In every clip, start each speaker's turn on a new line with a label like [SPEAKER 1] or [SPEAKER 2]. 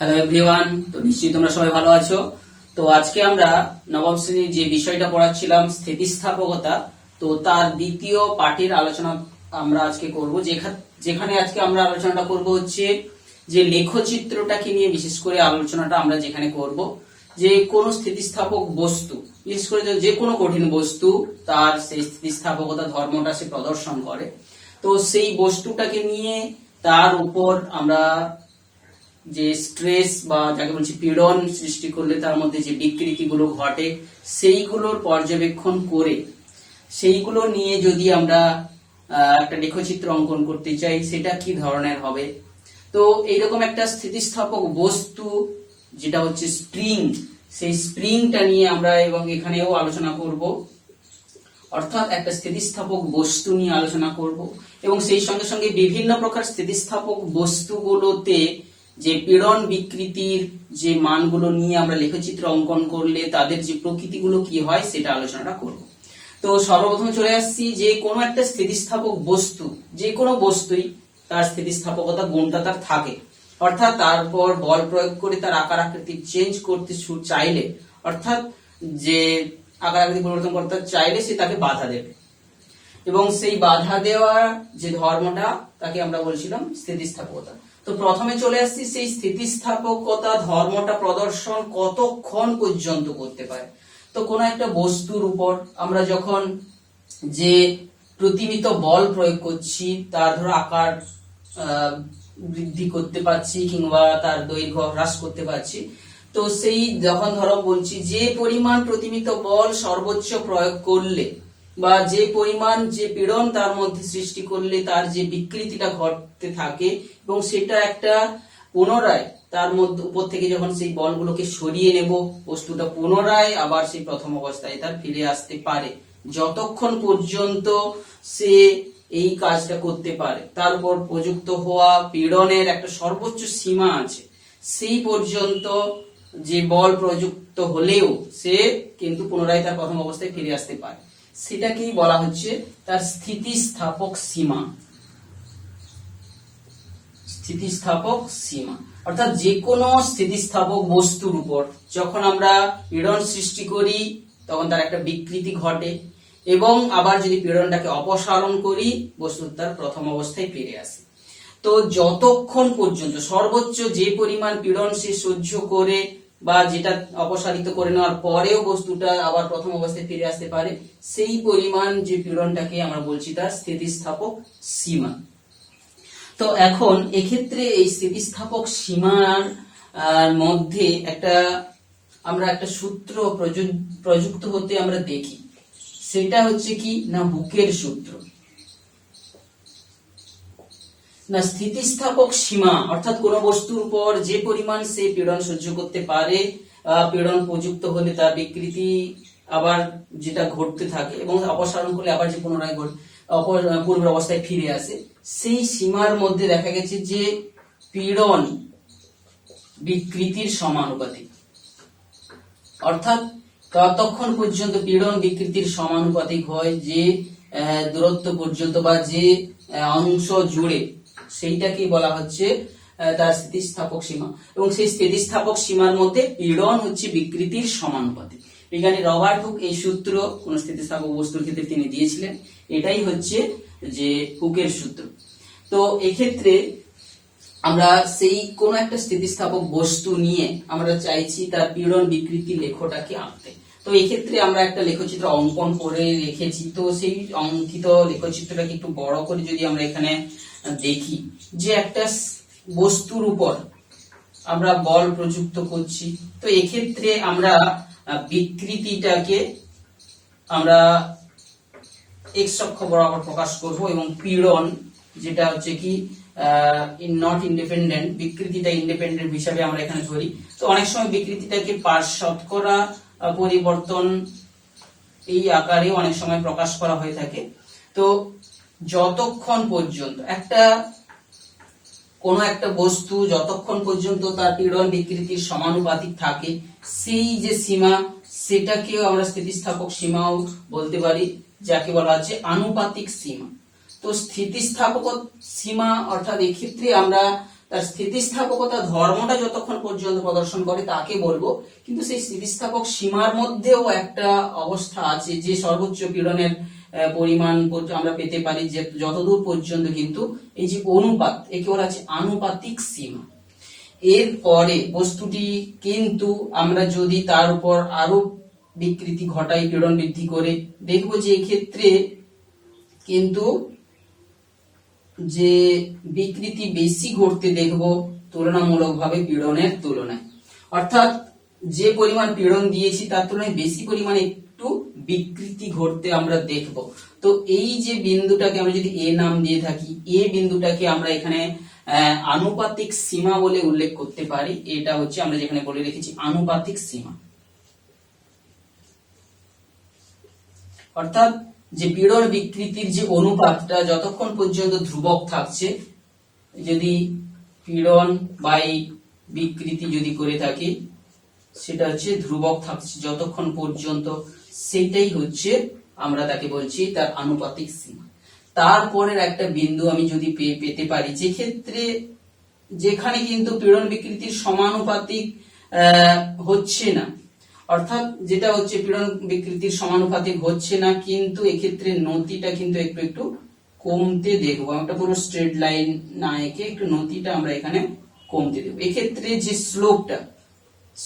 [SPEAKER 1] Hello everyone, তো নিশ্চয়ই তোমরা সবাই ভালো আছো। তো আজকে আমরা নবম শ্রেণীর যে বিষয়টা পড়াচ্ছিলাম স্থিতিস্থাপকতা, তো তার দ্বিতীয় পাঠের আলোচনা আমরা আজকে করব। যেখানে আজকে আমরা আলোচনাটা করব হচ্ছে যে লেখচিত্রটাকে নিয়ে বিশেষ করে আলোচনাটা আমরা যেখানে করব যে কোন স্থিতিস্থাপক বস্তু, বিশেষ করে যে কোনো কঠিন বস্তু তার সেই স্থিতিস্থাপকতা ধর্মটা সে প্রদর্শন করে। তো সেই বস্তুটাকে নিয়ে তার উপর আমরা যে স্ট্রেস বা যাকে বলছি পীড়ন সৃষ্টি করলে তার মধ্যে যে বিকৃতিগুলো ঘটে সেইগুলোর পর্যবেক্ষণ করে সেইগুলো নিয়ে যদি আমরা একটা লেখচিত্র অঙ্কন করতে চাই, সেটা কি ধরনের হবে। তো এইরকম একটা স্থিতিস্থাপক বস্তু যেটা হচ্ছে স্প্রিং, সেই স্প্রিংটা নিয়ে আমরা এবং এখানেও আলোচনা করব, অর্থাৎ একটা স্থিতিস্থাপক বস্তু নিয়ে আলোচনা করব এবং সেই সঙ্গে সঙ্গে বিভিন্ন প্রকার স্থিতিস্থাপক বস্তুগুলোতে যে পীড়ন বিকৃতির যে মানগুলো নিয়ে আমরা লেখচিত্র অঙ্কন করলে তাদের যে প্রকৃতিগুলো কি হয় সেটা আলোচনাটা করব। তো সর্বপ্রথমে চলে আসছি যে কোনো একটা স্থিতিস্থাপক বস্তু, যে কোনো বস্তুই তার স্থিতিস্থাপকতা গুণটা তার থাকে, অর্থাৎ তারপর বল প্রয়োগ করে তার আকার আকৃতি চেঞ্জ করতে চাইলে, অর্থাৎ যে আকার আকৃতি পরিবর্তন করতে চাইলে সে তাকে বাধা দেবে এবং সেই বাধা দেওয়া যে ধর্মটা তাকে আমরা বলছিলাম স্থিতিস্থাপকতা। তো প্রথমে চলে আসছি সেই স্থিতিস্থাপকতা ধর্মটা প্রদর্শন কতক্ষণ পর্যন্ত করতে পারে। তো কোনো একটা বস্তুর উপর আমরা যখন যে প্রতিমিত বল প্রয়োগ করছি, তার ধরো আকার বৃদ্ধি করতে পারছি কিংবা তার দৈর্ঘ্য হ্রাস করতে পারছি, তো সেই যখন ধরো বলছি যে পরিমাণ প্রতিমিত বল সর্বোচ্চ প্রয়োগ করলে বা যে পরিমাণ যে পীড়ন তার মধ্যে সৃষ্টি করলে তার যে বিকৃতিটা ঘটতে থাকে এবং সেটা একটা পুনরায় তার মধ্যে উপর থেকে যখন সেই বলগুলোকে সরিয়ে নেব, বস্তুটা পুনরায় আবার সেই প্রথম অবস্থায় তার ফিরে আসতে পারে, যতক্ষণ পর্যন্ত সে এই কাজটা করতে পারে তার উপর প্রযুক্ত হওয়া পীড়নের একটা সর্বোচ্চ সীমা আছে, সেই পর্যন্ত যে বল প্রযুক্ত হলেও সে কিন্তু পুনরায় তার প্রথম অবস্থায় ফিরে আসতে পারে, সেটাকেই বলা হচ্ছে তার স্থিতিস্থাপক সীমা। স্থিতিস্থাপক সীমা অর্থাৎ যে কোনো স্থিতিস্থাপক বস্তুর উপর যখন আমরা পীড়ন সৃষ্টি করি তখন তার একটা বিকৃতি ঘটে এবং আবার যদি পীড়নটাকে অপসারণ করি বস্তু তার প্রথম অবস্থায় ফিরে আসে। তো যতক্ষণ পর্যন্ত সর্বোচ্চ যে পরিমাণ পীড়ন সে সহ্য করে বা যেটা অপসারিত করে নেওয়ার পরেও বস্তুটা আবার প্রথম অবস্থায় ফিরে আসতে পারে, সেই পরিমাণ যে পীড়নটাকে আমরা বলছি তার স্থিতিস্থাপক সীমা। তো এখন এক্ষেত্রে এই স্থিতিস্থাপক সীমার মধ্যে আমরা একটা সূত্র প্রযুক্ত হতে আমরা দেখি, সেটা হচ্ছে কি না হুকের সূত্র। না স্থিতিস্থাপক সীমা অর্থাৎ কোন বস্তুর উপর যে পরিমাণ সে পীড়ন সহ্য করতে পারে, পীড়ন প্রযুক্ত হলে তার বিকৃতি আবার যেটা ঘটতে থাকে এবং অপসারণ করলে আবার যে পুনরায় পূর্বের অবস্থায় ফিরে আসে, সেই সীমার মধ্যে দেখা গেছে যে পীড়ন বিকৃতির সমানুপাতিক, অর্থাৎ ততক্ষণ পর্যন্ত পীড়ন বিকৃতির সমানুপাতিক হয় যে দূরত্ব পর্যন্ত বা যে অংশ জুড়ে, সেইটাকে বলা হচ্ছে তার স্থিতিস্থাপক সীমা এবং সেই স্থিতিস্থাপক সীমার মধ্যে পীড়ন হচ্ছে বিকৃতির সমানুপাতিক। বিজ্ঞানী রবার্ট হুক এই সূত্র কোন স্থিতিস্থাপক বস্তুর ক্ষেত্রে তিনি দিয়েছিলেন, এটাই হচ্ছে যে হুকের সূত্র। তো এক্ষেত্রে আমরা সেই কোন একটা স্থিতিস্থাপক বস্তু নিয়ে আমরা চাইছি তার পীড়ন বিকৃতি লেখটাকে আঁকতে। তো এই ক্ষেত্রে আমরা একটা লেখচিত্র অঙ্কন করে রেখেছি। তো সেই অঙ্কিত লেখচিত্রটাকে একটু বড় করে যদি আমরা এখানে দেখি যে একটা বস্তুর উপর আমরা বল প্রযুক্ত করছি, তো এক্ষেত্রে আমরা বিকৃতিটাকে আমরা এক্স অক্ষ বরাবর প্রকাশ করব এবং পীড়ন যেটা হচ্ছে কি নট ইন্ডিপেন্ডেন্ট, বিকৃতিটা ইন্ডিপেন্ডেন্ট হিসাবে আমরা এখানে ধরি। তো অনেক সময় বিকৃতিটাকে পার্শ্ব শতকরা পরিবর্তন এই আকারে অনেক সময় প্রকাশ করা হয়ে থাকে। তো যতক্ষণ পর্যন্ত কোন একটা বস্তু যতক্ষণ পর্যন্ত তার পীড়ন বিকৃতির সমানুপাতিক থাকে, সেই যে সীমা সেটাকেও আমরা স্থিতিস্থাপক সীমাও বলতে পারি, যাকে বলা হচ্ছে আনুপাতিক সীমা। তো স্থিতিস্থাপক সীমা অর্থাৎ এক্ষেত্রে আমরা তার স্থিতিস্থাপকতা ধর্মটা যতক্ষণ পর্যন্ত প্রদর্শন করে তাকে বলবো, কিন্তু সেই স্থিতিস্থাপক সীমার মধ্যেও একটা অবস্থা আছে যে সর্বোচ্চ পীড়নের পরিমাণ আমরা পেতে পারি যে যতদূর পর্যন্ত কিন্তু এই যে অনুপাত, একে বলা আছে আনুপাতিক সীমা। এর পরে বস্তুটি কিন্তু আমরা যদি তার উপর আরো বিকৃতি ঘটাই, পীড়ন বৃদ্ধি করে, দেখবো যে এক্ষেত্রে কিন্তু যে বিকৃতি বেশি ঘটতে দেখবো তুলনামূলকভাবে পীড়নের তুলনায়। অর্থাৎ যে পরিমাণ পীড়ন দিয়েছি তার তুলনায় বেশি পরিমাণে একটু বিকৃতি ঘটতে আমরা দেখব। তো এই যে বিন্দুটাকে আমরা যদি এ নাম দিয়ে থাকি, এ বিন্দুটাকে আমরা এখানে আনুপাতিক সীমা বলে উল্লেখ করতে পারি। এটা হচ্ছে আমরা যেখানে বলে রেখেছি আনুপাতিক সীমা। অর্থাৎ যে পীড়ন বিকৃতির যে অনুপাতটা যতক্ষণ পর্যন্ত ধ্রুবক থাকছে, যদি পীড়ন বাই বিকৃতি যদি করে থাকি সেটা হচ্ছে ধ্রুবক থাকছে যতক্ষণ পর্যন্ত, সেটাই হচ্ছে আমরা তাকে বলছি তার আনুপাতিক সীমা। তারপরের একটা বিন্দু আমি যদি পেতে পারি যে ক্ষেত্রে যেখানে কিন্তু পীড়ন বিকৃতির সমানুপাতিক হচ্ছে না, অর্থাৎ যেটা হচ্ছে পীড়ন বিকৃতির সমানুপাতিক হচ্ছে না, কিন্তু এক্ষেত্রে নতিটা কিন্তু একটু একটু কমতে দেখবো। একটা পুরো স্ট্রেট লাইন না এঁকে একটু নতিটা আমরা এখানে কমতে দেবো। এক্ষেত্রে যে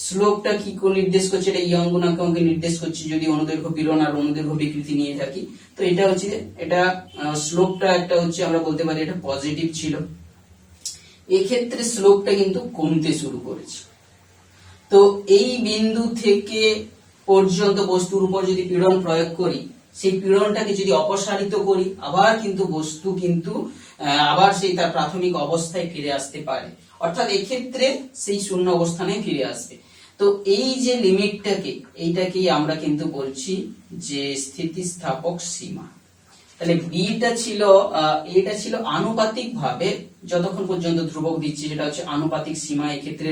[SPEAKER 1] স্লোপটা কি নির্দেশ করছে, এটা এই অঙ্গনাকে অঙ্কে নির্দেশ করছে যদি অনুদৈর্ঘ্য পীড়ন আর অনুদৈর্ঘ্য বিকৃতি নিয়ে থাকি। তো এটা হচ্ছে এটা স্লোপটা একটা হচ্ছে আমরা বলতে পারি এটা পজিটিভ ছিল, এক্ষেত্রে স্লোপটা কিন্তু কমতে শুরু করেছে। তো এই বিন্দু থেকে পর্যন্ত বস্তুর উপর যদি পীড়ন প্রয়োগ করি, সেই পীড়নটাকে যদি অপসারিত করি, আবার কিন্তু বস্তু কিন্তু আবার সেই তার প্রাথমিক অবস্থায় ফিরে আসতে পারে, অর্থাৎ এক্ষেত্রে সেই শূন্য অবস্থানে ফিরে আসবে। তো এই যে লিমিটটাকে, এইটাকেই আমরা কিন্তু বলছি যে স্থিতিস্থাপক সীমা। তাহলে বিটা ছিল এটা ছিল আনুপাতিক ভাবে যতক্ষণ পর্যন্ত ধ্রুবক দিচ্ছি সেটা হচ্ছে আনুপাতিক সীমা। এক্ষেত্রে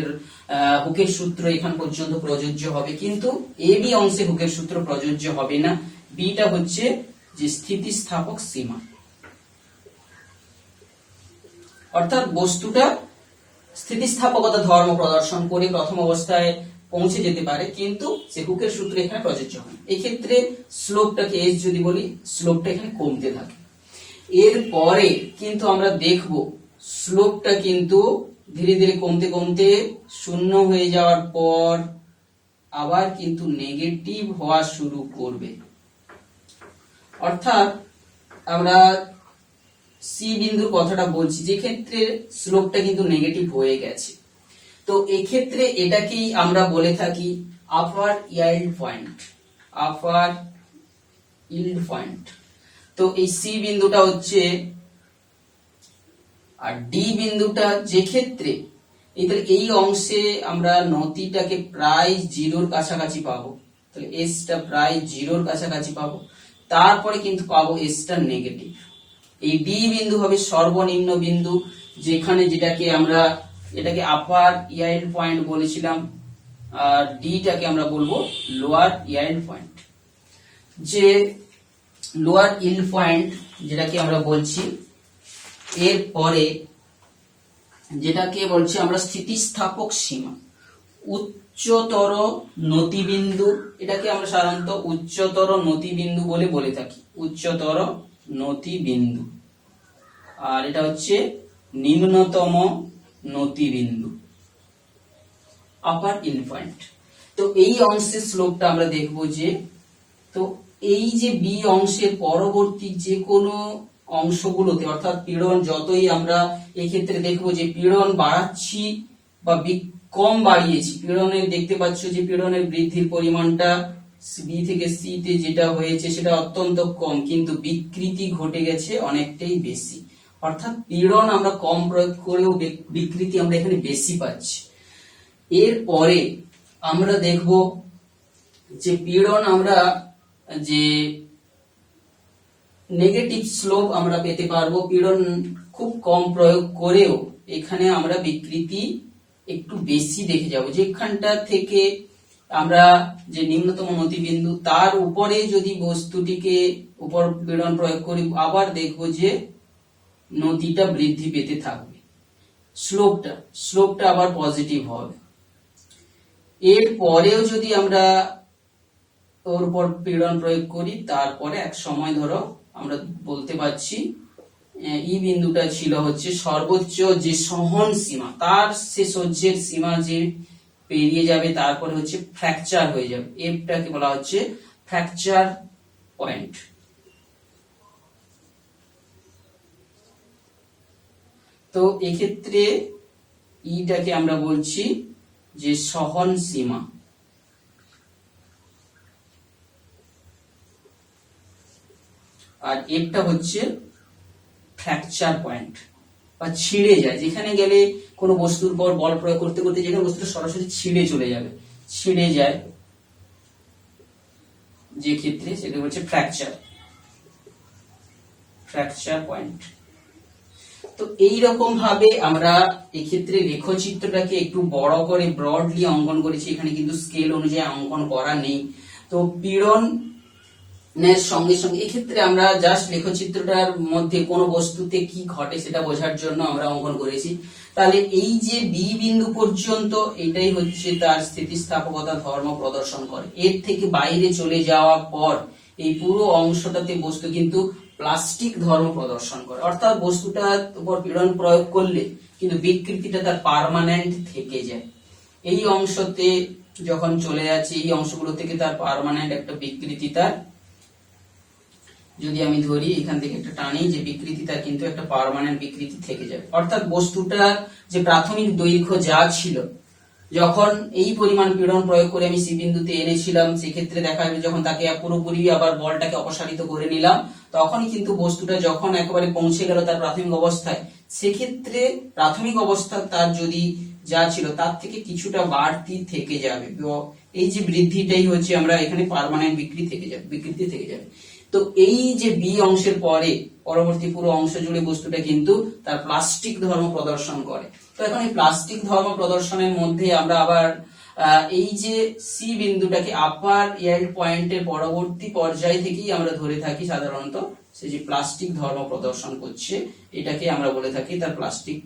[SPEAKER 1] হুকের সূত্র এখান পর্যন্ত প্রযোজ্য হবে, কিন্তু এ বি অংশে হুকের সূত্র প্রযোজ্য হবে না। বিটা হচ্ছে যে স্থিতিস্থাপক সীমা, অর্থাৎ বস্তুটা স্থিতিস্থাপকতা ধর্ম প্রদর্শন করে প্রথম অবস্থায় পৌঁছে যেতে পারে, কিন্তু সে হুকের সূত্র এখানে প্রযোজ্য হয়। এক্ষেত্রে স্লোপটাকে এস যদি বলি, স্লোপটা এখানে কমতে থাকে। এরপরে কিন্তু আমরা দেখব স্লোপটা কিন্তু ধীরে ধীরে কমতে কমতে শূন্য হয়ে যাওয়ার পর আবার কিন্তু নেগেটিভ হওয়া শুরু করবে। অর্থাৎ আমরা সি বিন্দুর কথাটা বলছি, যে ক্ষেত্রে স্লোপটা কিন্তু নেগেটিভ হয়ে গেছে। তো এক্ষেত্রে এটাকেই আমরা বলে থাকি আপার ইল্ড পয়েন্ট, আপার ইল্ড পয়েন্ট। তো এই সি বিন্দুটা হচ্ছে, আর ডি বিন্দুটা যে ক্ষেত্রে এই অংশে আমরা নতিটাকে প্রায় জিরোর কাছাকাছি পাবো, তাহলে এসটা প্রায় জিরোর কাছাকাছি পাবো, তারপরে কিন্তু পাবো এসটা নেগেটিভ। এই ডি বিন্দু হবে সর্বনিম্ন বিন্দু, যেখানে যেটাকে আমরা এটাকে আপার ইল্ড পয়েন্ট বলেছিলাম, আর ডিটাকে আমরা বলবো লোয়ার ইল্ড পয়েন্ট। যে লোয়ার ইল্ড পয়েন্ট যেটাকে আমরা বলছি, এরপরে যেটাকে বলছি আমরা স্থিতিস্থাপক সীমা, উচ্চতর নতিবিন্দু, এটাকে আমরা সাধারণত উচ্চতর নতিবিন্দু বলে থাকি, উচ্চতর নতিবিন্দু। আর এটা হচ্ছে নিম্নতম নতিবিন্দু, আপার ইল্ড পয়েন্ট। তো এই অংশের স্লোপটা আমরা দেখব যে, তো এই যে বি অংশের পরবর্তী যে কোনো অংশগুলোতে, অর্থাৎ পীড়ন যতই আমরা এক্ষেত্রে দেখবো যে পীড়ন বাড়াচ্ছি বা কম বাড়িয়েছি, পীড়নের দেখতে পাচ্ছ যে পীড়নের বৃদ্ধির পরিমাণটা বি থেকে সি তে যেটা হয়েছে সেটা অত্যন্ত কম, কিন্তু বিকৃতি ঘটে গেছে অনেকটাই বেশি। অর্থাৎ পীড়ন আমরা কম প্রয়োগ করেও বিকৃতি আমরা এখানে বেশি পাচ্ছি। এরপরে আমরা দেখব যে পীড়ন আমরা যে নেগেটিভ স্লোপ আমরা পেতে পারবো, পীড়ন খুব কম প্রয়োগ করেও এখানে আমরা বিকৃতি একটু বেশি দেখে যাব। যেখানটা থেকে আমরা যে নিম্নতম নতিবিন্দু তার উপরে যদি বস্তুটিকে উপর পীড়ন প্রয়োগ করি, আবার দেখবো যে নতিটা বৃদ্ধি পেতে থাকবে। স্লোপটা আবার পজিটিভ হবে। এর পরেও যদি আমরা ওর উপর পীড়ন প্রয়োগ করি, তারপরে এক সময় ধরো আমরা বলতে পারছি ই বিন্দুটা ছিল হচ্ছে সর্বোচ্চ যে সহন সীমা, তার সে সহ্যের সীমা যে পেরিয়ে যাবে, তারপরে হচ্ছে ফ্র্যাকচার হয়ে যাবে, এফটাকে বলা হচ্ছে ফ্র্যাকচার পয়েন্ট। তো এক্ষেত্রে ইটাকে আমরা বলছি যে সহন সীমা, আর এফটা হচ্ছে ফ্র্যাকচার পয়েন্ট বা ছিঁড়ে যায়, যেখানে গেলে কোনো বস্তুর পর বল প্রয়োগ করতে করতে যেখানে বস্তুটা সরাসরি ছিঁড়ে চলে যাবে, ছিঁড়ে যায় যে ক্ষেত্রে সেটা হচ্ছে ফ্র্যাকচার পয়েন্ট। তো এইরকম ভাবে আমরা এক্ষেত্রে রেখাচিত্রটাকে একটু বড় করে ব্রডলি অঙ্কন করেছি, এখানে কিন্তু স্কেল অনুযায়ী অঙ্কন করা নেই। তো পীড়ন সঙ্গে সঙ্গে এক্ষেত্রে আমরা জাস্ট লেখচিত্রটার মধ্যে কোনো বস্তুতে কি ঘটে সেটা বোঝার জন্য আমরা অঙ্কন করেছি। তাহলে এই যে বি বিন্দু পর্যন্ত এটাই হচ্ছে তার স্থিতিস্থাপকতা ধর্ম প্রদর্শন করে। এর থেকে বাইরে চলে যাওয়ার পর এই পুরো অংশটাতে বস্তু কিন্তু প্লাস্টিক ধর্ম প্রদর্শন করে, অর্থাৎ বস্তুটার উপর পীড়ন প্রয়োগ করলে কিন্তু বিকৃতিটা তার পার্মানেন্ট থেকে যায়। এই অংশতে যখন চলে যাচ্ছে, এই অংশগুলো থেকে তার পার্মানেন্ট একটা বিকৃতি, তার যদি আমি ধরি এখান থেকে একটা টানি, যে বিকৃতি তার কিন্তু একটা পার্মানেন্ট বিকৃতি থেকে যাবে। অর্থাৎ বস্তুটা যে প্রাথমিক দৈর্ঘ্য যা ছিল, যখন এই পরিমাণ পীড়ন প্রয়োগ করে আমি সি বিন্দুতে এনেছিলাম, সেক্ষেত্রে দেখা যাবে যখন তাকে পুরোপুরি আবার বলটাকে অপসারিত করে নিলাম, তখনই কিন্তু বস্তুটা যখন একেবারে পৌঁছে গেল তার প্রাথমিক অবস্থায়, সেক্ষেত্রে প্রাথমিক অবস্থা তার যদি যা ছিল তার থেকে কিছুটা বাড়তি থেকে যাবে। এই যে বৃদ্ধিটাই হচ্ছে আমরা এখানে পার্মানেন্ট বিকৃতি থেকে যাবে। তো এই যে বি অংশের পরে পরবর্তী পুরো অংশ জুড়ে বস্তুটা কিন্তু তার প্লাস্টিক ধর্ম প্রদর্শন করে। তো এখন এই প্লাস্টিক ধর্ম প্রদর্শনের মধ্যে আমরা আবার এই যে সি বিন্দুটাকে আপার ইয়েল্ড পয়েন্টের পরবর্তী পর্যায় থেকেই আমরা ধরে থাকি সাধারণত সে যে প্লাস্টিক ধর্ম প্রদর্শন করছে, এটাকে আমরা বলে থাকি তার প্লাস্টিক।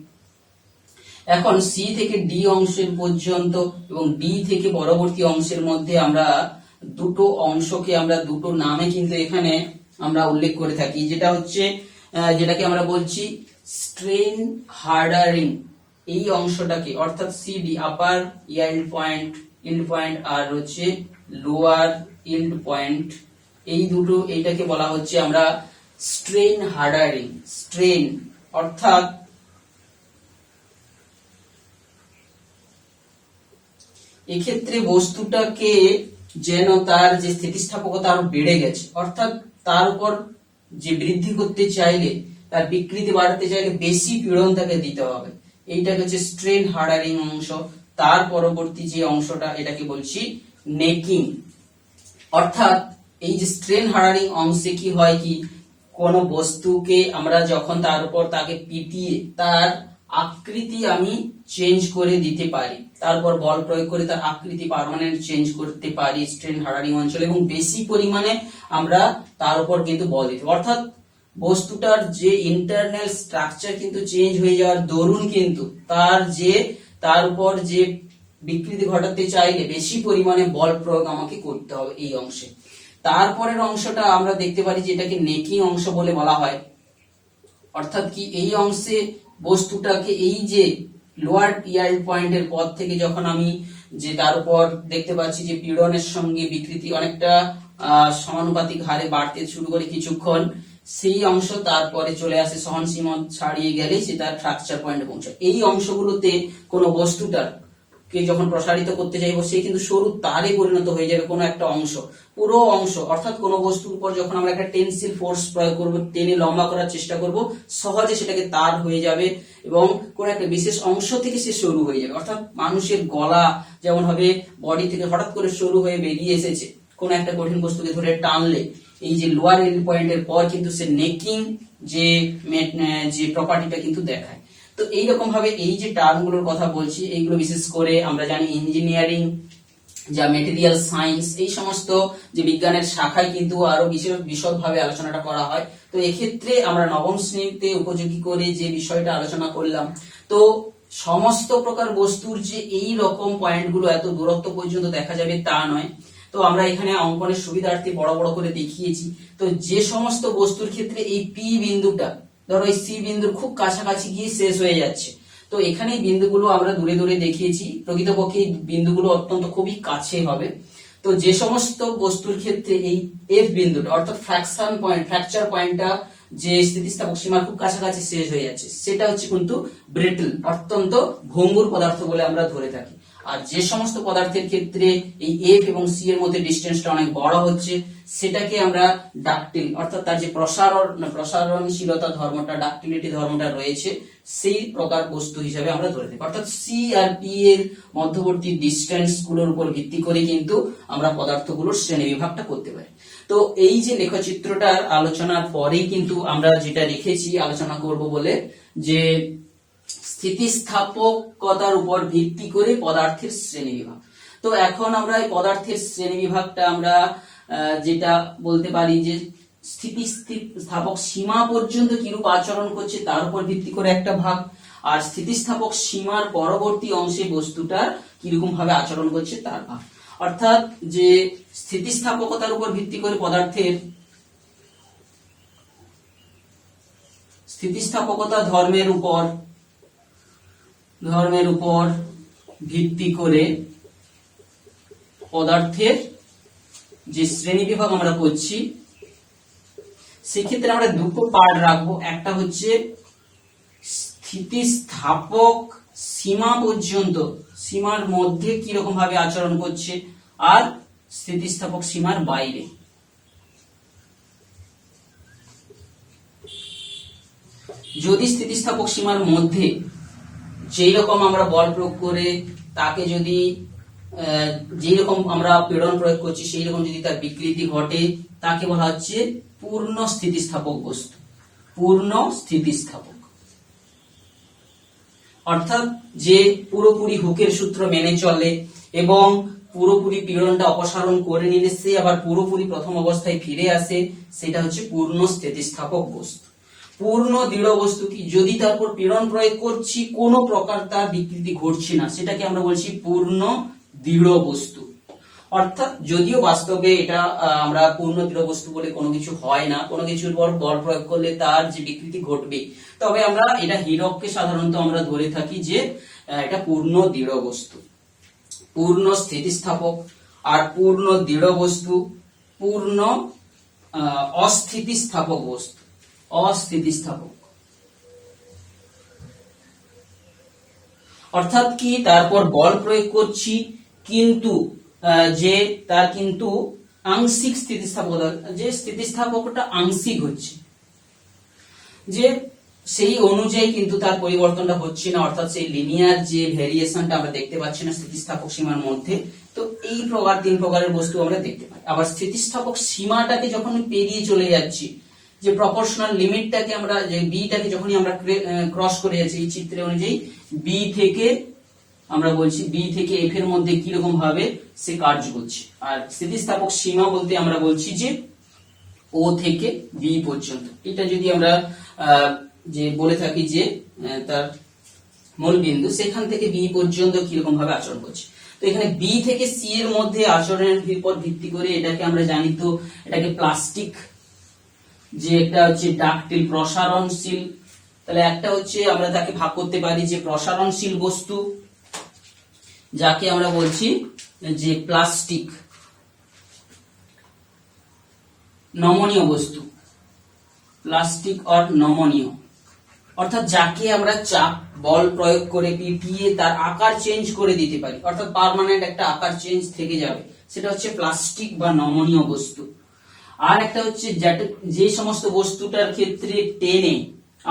[SPEAKER 1] এখন সি থেকে ডি অংশের পর্যন্ত এবং ডি থেকে পরবর্তী অংশের মধ্যে আমরা দুটো অংশকে আমরা দুটো নামে কিন্তু এখানে আমরা উল্লেখ করে থাকি, যেটা হচ্ছে যেটাকে আমরা বলছি স্ট্রেন হার্ডারিং। এই অংশটাকে অর্থাৎ সিডি আপার ইয়েল্ড পয়েন্ট আর হচ্ছে লোয়ার ইল্ড পয়েন্ট, এই দুটো এইটাকে বলা হচ্ছে আমরা স্ট্রেন হার্ডারিং। স্ট্রেন অর্থাৎ এক্ষেত্রে বস্তুটাকে যেন তার যে স্থিতিস্থাপকতা আরো বেড়ে গেছে, অর্থাৎ তার উপর যে বৃদ্ধি করতে চাইলে, তার বিকৃতি বাড়াতে চাইলে বেশি পীড়ন তাকে দিতে হবে। এইটাকে হচ্ছে স্ট্রেন হার্ডারিং অংশ। তার পরবর্তী যে অংশটা এটাকে বলছি নেকিং। অর্থাৎ এই যে স্ট্রেন হার্ডারিং অংশে কি হয়, কি কোন বস্তুকে আমরা যখন তার উপর তাকে পিটিয়ে তার আকৃতি আমি চেঞ্জ করে দিতে পারি, তারপর বল প্রয়োগ করে তার আকৃতি পার্মানেন্ট চেঞ্জ করতে পারি স্ট্রেন হার্ডারিং অঞ্চলে, এবং বেশি পরিমাণে আমরা তার উপর কিন্তু বল দিতে, অর্থাৎ বস্তুটার যে ইন্টারনাল স্ট্রাকচার কিন্তু চেঞ্জ হয়ে যাওয়ার দরুন কিন্তু তার উপর যে বিকৃতি ঘটাতে চাইলে বেশি পরিমাণে বল প্রয়োগ আমাকে করতে হবে এই অংশে। তারপরের অংশটা আমরা দেখতে পারি যে এটাকে নেকিং অংশ বলে বলা হয়। অর্থাৎ কি এই অংশে বস্তুটাকে এই যে লোয়ার ইয়েল্ড পয়েন্টের পর থেকে যখন আমি যে তার উপর দেখতে পাচ্ছি যে পীড়নের সঙ্গে বিকৃতি অনেকটা সমানুপাতিক হারে বাড়তে শুরু করে কিছুক্ষণ, সেই অংশ তারপরে চলে আসে সহনসীমা ছাড়িয়ে গেলে সে তার ফ্র্যাকচার পয়েন্টে পৌঁছায়। এই অংশগুলোতে কোনো বস্তুটার কে যখন প্রসারিত করতে চাইবো, সে কিন্তু সরু তারে পরিণত হয়ে যাবে কোনো একটা অংশ, পুরো অংশ। অর্থাৎ কোনো বস্তুর উপর যখন আমরা একটা টেনসিল ফোর্স প্রয়োগ করবো, টেনে লম্বা করার চেষ্টা করব, সহজে সেটাকে তার হয়ে যাবে এবং কোনো একটা বিশেষ অংশ থেকে সে সরু হয়ে যাবে। অর্থাৎ মানুষের গলা যেমন হবে বডি থেকে হঠাৎ করে সরু হয়ে বেরিয়ে এসেছে, কোন একটা কঠিন বস্তুকে ধরে টানলে এই যে লোয়ার এন্ড পয়েন্টের পর কিন্তু সে নেকিং যে প্রপার্টিটা কিন্তু দেখায়। তো এইরকম ভাবে এই যে টার্মগুলোর কথা বলছি, এইগুলো বিশেষ করে আমরা জানি ইঞ্জিনিয়ারিং, যা মেটেরিয়াল সায়েন্স, এই সমস্ত যে বিজ্ঞানের শাখায় কিন্তু আরো বিশদভাবে আলোচনাটা করা হয়। তো এক্ষেত্রে আমরা নবম শ্রেণীতে উপযোগী করে যে বিষয়টা আলোচনা করলাম, তো সমস্ত প্রকার বস্তুর যে এই রকম পয়েন্টগুলো এত দূরত্ব পর্যন্ত দেখা যাবে তা নয়। তো আমরা এখানে অঙ্কনের সুবিধার্থে বড় বড় করে দেখিয়েছি। তো যে সমস্ত বস্তুর ক্ষেত্রে এই পি বিন্দুটা ধরো এই সি বিন্দুর খুব কাছাকাছি গিয়ে শেষ হয়ে যাচ্ছে, তো এখানে এই বিন্দুগুলো আমরা দূরে দূরে দেখিয়েছি, প্রকৃতপক্ষে এই বিন্দুগুলো অত্যন্ত খুবই কাছে হবে। তো যে সমস্ত বস্তুর ক্ষেত্রে এই এফ বিন্দুটা অর্থাৎ ফ্র্যাকচার পয়েন্টটা যে স্থিতিস্থাপক সীমার খুব কাছাকাছি শেষ হয়ে যাচ্ছে, সেটা হচ্ছে কিন্তু ব্রিটল, অত্যন্ত ভঙ্গুর পদার্থ বলে আমরা ধরে থাকি। আর যে সমস্ত পদার্থের ক্ষেত্রে এই এফ এবং সি এর মধ্যে ডিস্টেন্সটা অনেক বড় হচ্ছে, সেটাকে আমরা ডাকটিল অর্থাৎ তার যে প্রসারণশীলতা ধর্মটা, ডাকটিলিটি ধর্মটা রয়েছে, সেই প্রকার বস্তু হিসাবে আমরা ধরে থাকি। অর্থাৎ সি আর পি এর মধ্যবর্তী ডিস্টেন্স গুলোর উপর ভিত্তি করে কিন্তু আমরা পদার্থগুলোর শ্রেণী বিভাগটা করতে পারি। তো এই যে লেখচিত্রটার আলোচনার পরেই কিন্তু আমরা যেটা রেখেছি আলোচনা করব বলে, যে স্থিতিস্থাপকতার উপর ভিত্তি করে পদার্থের শ্রেণী বিভাগ। তো এখন আমরা এই পদার্থের শ্রেণী বিভাগটা আমরা যেটা বলতে পারি যে স্থিতিস্থাপক সীমা পর্যন্ত কিরূপ আচরণ করছে তার উপর ভিত্তি করে একটা ভাগ, আর স্থিতিস্থাপক সীমার পরবর্তী অংশে বস্তুটার কিরকম ভাবে আচরণ করছে তার ভাগ। অর্থাৎ যে স্থিতিস্থাপকতার উপর ভিত্তি করে পদার্থের স্থিতিস্থাপকতা ধর্মের উপর ভিত্তি করে পদার্থের যে শ্রেণী বিভাগ আমরা করছি, সেক্ষেত্রে আমরা দুটো পার্ট রাখবো। একটা হচ্ছে স্থিতিস্থাপক সীমা পর্যন্ত, সীমার মধ্যে কিরকম ভাবে আচরণ করছে, আর স্থিতিস্থাপক সীমার বাইরে। যদি স্থিতিস্থাপক সীমার মধ্যে যেই রকম আমরা বল প্রয়োগ করে তাকে যদি যেই রকম আমরা পীড়ন প্রয়োগ করছি সেই রকম যদি তার বিকৃতি ঘটে, তাকে বলা হচ্ছে পূর্ণ স্থিতিস্থাপক বস্তু। পূর্ণ স্থিতিস্থাপক অর্থাৎ যে পুরোপুরি হুকের সূত্র মেনে চলে এবং পুরোপুরি পীড়নটা অপসারণ করে নিলে সে আবার পুরোপুরি প্রথম অবস্থায় ফিরে আসে, সেটা হচ্ছে পূর্ণ স্থিতিস্থাপক বস্তু। পূর্ণ দৃঢ় বস্তু কি, যদি তারপর পীড়ন প্রয়োগ করছি কোনো প্রকার তার বিকৃতি ঘটছে না, সেটাকে আমরা বলছি পূর্ণ দৃঢ় বস্তু। অর্থাৎ যদিও বাস্তবে এটা আমরা পূর্ণ দৃঢ় বস্তু বলে কোনো কিছু হয় না, কোনো কিছুর উপর বল প্রয়োগ করলে তার যে বিকৃতি ঘটবে, তবে আমরা এটা হীরককে সাধারণত আমরা ধরে থাকি যে এটা পূর্ণ দৃঢ় বস্তু। পূর্ণ স্থিতিস্থাপক আর পূর্ণ দৃঢ় বস্তু, পূর্ণ অস্থিতিস্থাপক বস্তু। অস্থিতিস্থাপক অর্থাৎ কি, তারপর বল প্রয়োগ করছি কিন্তু যে তার কিন্তু আংশিক স্থিতিস্থাপকতা, যে স্থিতিস্থাপকতা আংশিক হচ্ছে, যে সেই অনুযায়ী কিন্তু তার পরিবর্তনটা হচ্ছে না, অর্থাৎ সেই লিনিয়ার যে ভেরিয়েশনটা আমরা দেখতে পাচ্ছি না স্থিতিস্থাপক সীমার মধ্যে। তো এই প্রকার তিন প্রকারের বস্তু আমরা দেখতে পাই। আবার স্থিতিস্থাপক সীমাটাকে যখন পেরিয়ে চলে যাচ্ছি, যে প্রপোর্শনাল লিমিটটাকে আমরা, যে বিটাকে যখনই আমরা ক্রস করে যাচ্ছি, এই চিত্রে অনুযায়ী বি থেকে আমরা বলছি বি থেকে এফ এর মধ্যে কিরকম ভাবে সে কার্য করছে। আর স্থিতিস্থাপক সীমা বলতে আমরা বলছি যে ও থেকে বি পর্যন্ত। এটা যদি আমরা যে বলে থাকি যে তার মূল বিন্দু, সেখান থেকে বি পর্যন্ত কিরকম ভাবে আচরণ করছে। তো এখানে বি থেকে সি এর মধ্যে আচরণের উপর ভিত্তি করে এটাকে আমরা জানি, তো এটাকে প্লাস্টিক, যে একটা হচ্ছে ডাকটিল প্রসারণশীল। তাহলে একটা হচ্ছে আমরা তাকে ভাগ করতে পারি যে প্রসারণশীল বস্তু, যাকে আমরা বলছি যে প্লাস্টিক। নমনীয় বস্তু, প্লাস্টিক অর নমনীয়, অর্থাৎ যাকে আমরা চাপ বল প্রয়োগ করে পিটিয়ে তার আকার চেঞ্জ করে দিতে পারি, অর্থাৎ পার্মানেন্ট একটা আকার চেঞ্জ থেকে যাবে, সেটা হচ্ছে প্লাস্টিক বা নমনীয় বস্তু। আর একটা হচ্ছে যে সমস্ত বস্তুটার ক্ষেত্রে টেনে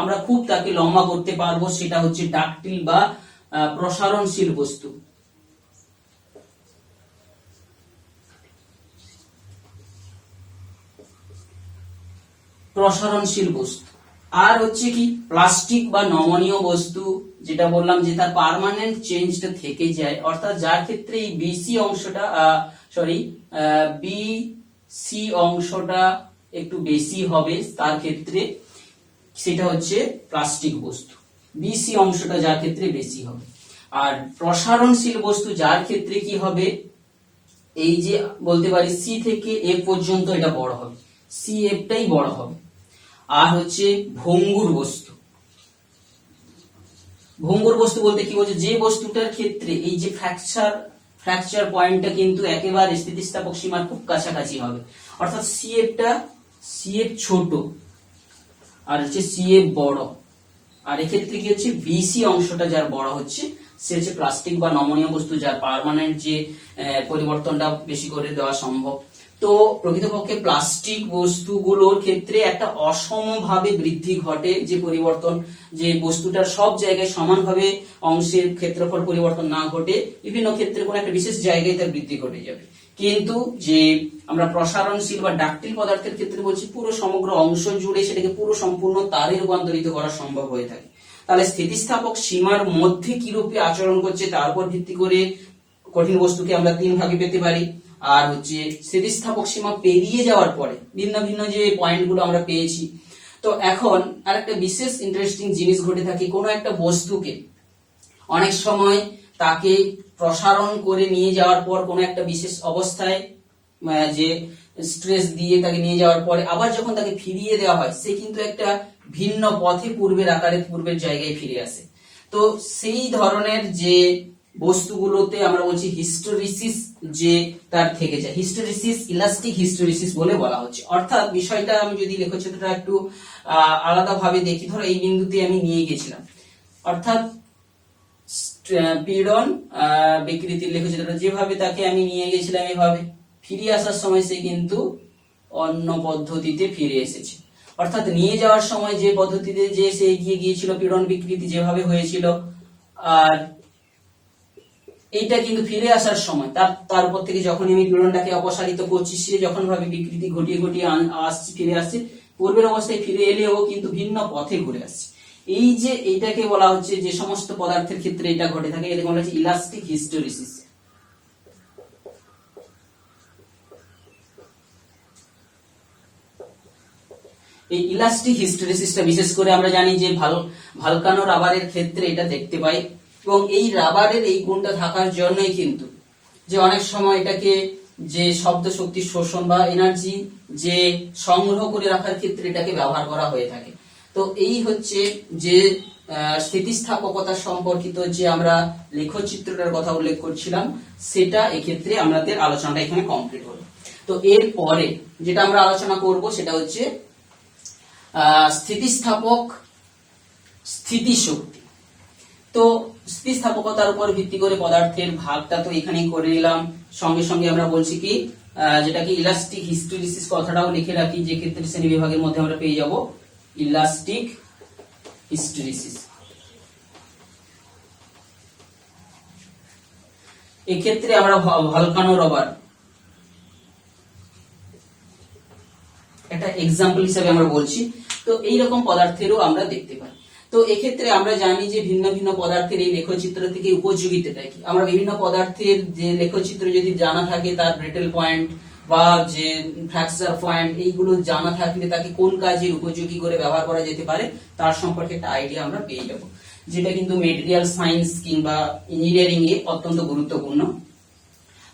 [SPEAKER 1] আমরা খুব তাকে লম্বা করতে পারবো, সেটা হচ্ছে ডাকটিল বা প্রসারণশীল বস্তু। প্রসারণশীল বস্তু। আর হচ্ছে কি প্লাস্টিক বা নমনীয় বস্তু, যেটা বললাম যে তার পার্মানেন্ট চেঞ্জটা থেকে যায়, অর্থাৎ যার ক্ষেত্রে এই বিসি অংশটা বিসি অংশটা একটু বেশি হবে, তার ক্ষেত্রে সেটা হচ্ছে প্লাস্টিক বস্তু বিসি অংশটা যার ক্ষেত্রে বেশি হবে। আর প্রসারণশীল বস্তু যার ক্ষেত্রে কি হবে, এই যে বলতে পারি সি থেকে এফ পর্যন্ত এটা বড় হবে, সি এফটাই বড় হবে। আর হচ্ছে ভঙ্গুর বস্তু, ভঙ্গুর বস্তু বলতে কি বলছে, যে বস্তুটার ক্ষেত্রে এই যে ফ্র্যাকচার পয়েন্টটা কিন্তু একেবারে স্থিতিস্থাপক সীমার খুব কাছাকাছি হবে, অর্থাৎ সিএফ ছোট আর হচ্ছে সিএফ বড়। আর এক্ষেত্রে কি হচ্ছে, বিসি অংশটা যার বড় হচ্ছে সে হচ্ছে প্লাস্টিক বা নমনীয় বস্তু, যার পার্মানেন্ট যে পরিবর্তনটা বেশি করে দেওয়া সম্ভব। তো প্রকৃতপক্ষে প্লাস্টিক বস্তুগুলোর ক্ষেত্রে একটা অসমভাবে বৃদ্ধি ঘটে, যে পরিবর্তন, যে বস্তুটার সব জায়গায় সমানভাবে অংশের ক্ষেত্রফল পরিবর্তন না ঘটে, বিভিন্ন ক্ষেত্রে কোনো একটা বিশেষ জায়গায় তার বৃদ্ধি ঘটে যাবে। কিন্তু যে আমরা প্রসারণশীল বা ডাকটিল পদার্থের ক্ষেত্রে বলছি, পুরো সমগ্র অংশ জুড়ে সেটাকে পুরো সম্পূর্ণ তারে রূপান্তরিত করা সম্ভব হয়ে থাকে। তাহলে স্থিতিস্থাপক সীমার মধ্যে কিরূপে আচরণ করছে তার উপর ভিত্তি করে কঠিন বস্তুকে আমরা তিন ভাগে পেতে পারি। আর হচ্ছে স্থিতিস্থাপক সীমা পেরিয়ে যাওয়ার পরে ভিন্ন ভিন্ন যে পয়েন্টগুলো আমরা পেয়েছি। তো এখন আরেকটা বিশেষ ইন্টারেস্টিং জিনিস ঘটে থাকে, কোনো একটা বস্তুকে অনেক সময় তাকে প্রসারণ করে নিয়ে যাওয়ার পর কোনো একটা বিশেষ অবস্থায় যে স্ট্রেস দিয়ে তাকে নিয়ে যাওয়ার পরে আবার যখন তাকে ফিরিয়ে দেওয়া হয়, সে কিন্তু একটা ভিন্ন পথে পূর্বের আকারে পূর্বের জায়গায় ফিরে আসে। তো সেই ধরনের যে বস্তুগুলোতে আমরা বলছি হিস্টেরিসিস, যে তার থেকে যায় হিস্টেরিসিস, ইলাস্টিক হিস্টেরিসিস বলে বলা হচ্ছে। অর্থাৎ বিষয়টা আমি যদি লেখচিত্রটা একটু আলাদা ভাবে দেখি, ধরো এই বিন্দুতে আমি নিয়ে গেছিলাম, অর্থাৎ পীড়ন বিকৃতির লেখচিত্রটা যেভাবে তাকে আমি নিয়ে গেছিলাম, এভাবে ফিরে আসার সময় সে কিন্তু অন্য পদ্ধতিতে ফিরে এসেছে। অর্থাৎ নিয়ে যাওয়ার সময় যে পদ্ধতিতে যে সে এগিয়ে গিয়েছিল, পীড়ন বিকৃতি যেভাবে হয়েছিল, আর এইটা কিন্তু ফিরে আসার সময় তার উপর থেকে যখন আমি পীড়নটাকে অপসারিত করছি, সে যখন ভাবে বিকৃতি ঘটিয়ে ঘটিয়ে আসছে, ফিরে আসছে, পূর্বের অবস্থায় ফিরে এলেও কিন্তু ভিন্ন পথে ঘুরে আসছে। এই যে এইটাকে বলা হচ্ছে, যে সমস্ত পদার্থের ক্ষেত্রে এটা ঘটে থাকে, এটাকে বলা হচ্ছে ইলাস্টিক হিস্টেরিসিস। এই ইলাস্টিক হিস্টেরিসিসটা বিশেষ করে আমরা জানি যে ভালকানো রাবারের ক্ষেত্রে এটা দেখতে পাই, এবং এই রাবারের এই গুণটা থাকার জন্যই কিন্তু যে অনেক সময় এটাকে যে শব্দ শক্তি শোষণ বা এনার্জি যে সংগ্রহ করে রাখার ক্ষেত্রে এটাকে ব্যবহার করা হয়ে থাকে। তো এই হচ্ছে যে স্থিতিস্থাপকতা সম্পর্কিত যে আমরা লেখচিত্রটার কথা উল্লেখ করছিলাম, সেটা এক্ষেত্রে আমাদের আলোচনাটা এখানে কমপ্লিট হলো। তো এর পরে যেটা আমরা আলোচনা করব সেটা হচ্ছে স্থিতিস্থাপক স্থিতিশক্তি। তো স্থিতিস্থাপকতার উপর ভিত্তি করে পদার্থের ভাগটা তো এখানেই করে নিলাম, সঙ্গে সঙ্গে আমরা বলছি কি যেটাকে ইলাস্টিক হিস্টেরিসিস কথাটাও লিখে রাখি, যে ক্ষেত্রে শ্রেণী বিভাগের মধ্যে আমরা পেয়ে যাব ইলাস্টিক হিস্টেরিসিস। এক্ষেত্রে আমরা ভালকানো রবার একটা এক্সাম্পল হিসেবে আমরা বলছি। তো এইরকম পদার্থেরও আমরা দেখতে পাই। তো এক্ষেত্রে আমরা জানি যে ভিন্ন ভিন্ন পদার্থের এই লেখচিত্র থেকে উপযোগিতাটা কি। আমরা বিভিন্ন পদার্থের যে লেখচিত্র যদি জানা থাকে, তার ব্রেটেল পয়েন্ট বা যে ফ্র্যাকচার পয়েন্ট, এইগুলো জানা থাকলে তাকে কোন কাজে উপযোগী করে ব্যবহার করা যেতে পারে তার সম্পর্কে একটা আইডিয়া আমরা পেয়ে যাব, যেটা কিন্তু মেটেরিয়াল সায়েন্স কিংবা ইঞ্জিনিয়ারিং এ অত্যন্ত গুরুত্বপূর্ণ।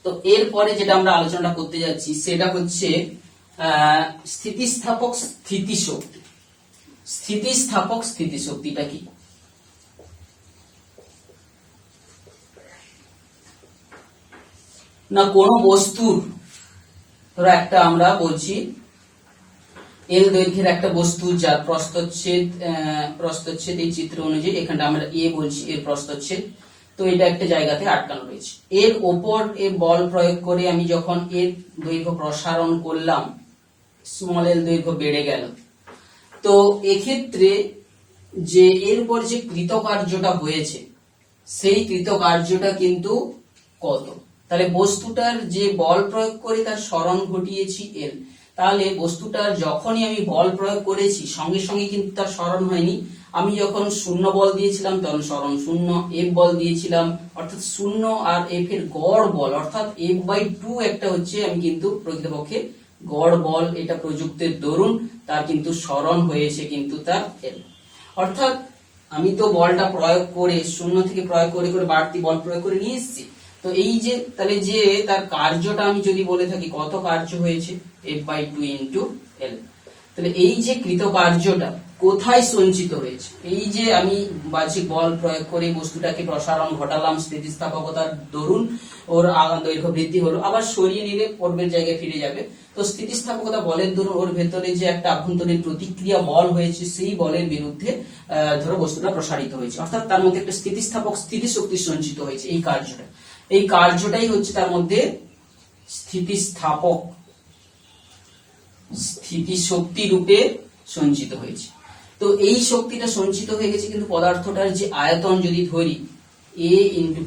[SPEAKER 1] তো এরপরে যেটা আমরা আলোচনা করতে যাচ্ছি সেটা হচ্ছে স্থিতিস্থাপক স্থিতিশক্তি। স্থিতিস্থাপক স্থিতিশক্তিটা কি? না কোনো বস্তুর, ধরো একটা আমরা বলছি এল দৈর্ঘ্যের একটা বস্তু যার প্রস্থচ্ছেদ এই চিত্র অনুযায়ী এখানটা আমরা এ বলছি, এর প্রস্থচ্ছেদ। তো এটা একটা জায়গাতে আটকানো রয়েছে, এর ওপর এ বল প্রয়োগ করে আমি যখন এর দৈর্ঘ্য প্রসারণ করলাম, স্মল এল দৈর্ঘ্য বেড়ে গেল। তো এক্ষেত্রে যে এরপর যে কৃতকার্যটা হয়েছে, সেই কৃতকার্যটা কিন্তু কত? তাহলে বস্তুটার যে বল প্রয়োগ করে তার সরণ ঘটিয়েছি এল, তাহলে বস্তুটার যখনই আমি বল প্রয়োগ করেছি সঙ্গে সঙ্গে কিন্তু তার সরণ হয়নি। আমি যখন শূন্য বল দিয়েছিলাম তখন সরণ শূন্য, এফ বল দিয়েছিলাম অর্থাৎ শূন্য, আর এফ এর গড় বল অর্থাৎ F/2 একটা হচ্ছে আমি কিন্তু প্রকৃতপক্ষে গড় বল এটা প্রযুক্তের দরুন তার কিন্তু সরণ হয়েছে কিন্তু তার এল। অর্থাৎ আমি তো বলটা প্রয়োগ করে শূন্য থেকে প্রয়োগ করে করে বাড়তি বল প্রয়োগ করে নিয়ে এসেছি। তো এই যে তাহলে যে তার কার্যটা আমি যদি বলে থাকি কত কার্য হয়েছে F/2 ইন্টু এল, তাহলে এই যে কৃত কার্যটা কোথায় সঞ্চিত হয়েছে, এই যে আমি বাহ্যিক বল প্রয়োগ করে বস্তুটাকে প্রসারণ ঘটালাম স্থিতিস্থাপকতার দরুন ওর দৈর্ঘ্য বৃদ্ধি হলো, আবার সরিয়ে নিলে পূর্বের জায়গায় ফিরে যাবে। তো স্থিতিস্থাপকতা বলের দরুন ওর ভেতরে যে একটা আভ্যন্তরীণ প্রতিক্রিয়া বল হয়েছে সেই বলের বিরুদ্ধে ধরো বস্তুটা প্রসারিত হয়েছে, অর্থাৎ তার মধ্যে একটা স্থিতিস্থাপক স্থিতিশক্তি সঞ্চিত হয়েছে। এই কার্যটাই হচ্ছে তার মধ্যে স্থিতিস্থাপক স্থিতিশক্তি রূপে সঞ্চিত হয়েছে। তো এই শক্তিটা সঞ্চিত হয়ে গেছে, কিন্তু পদার্থটার যে আয়তন যদি ধরি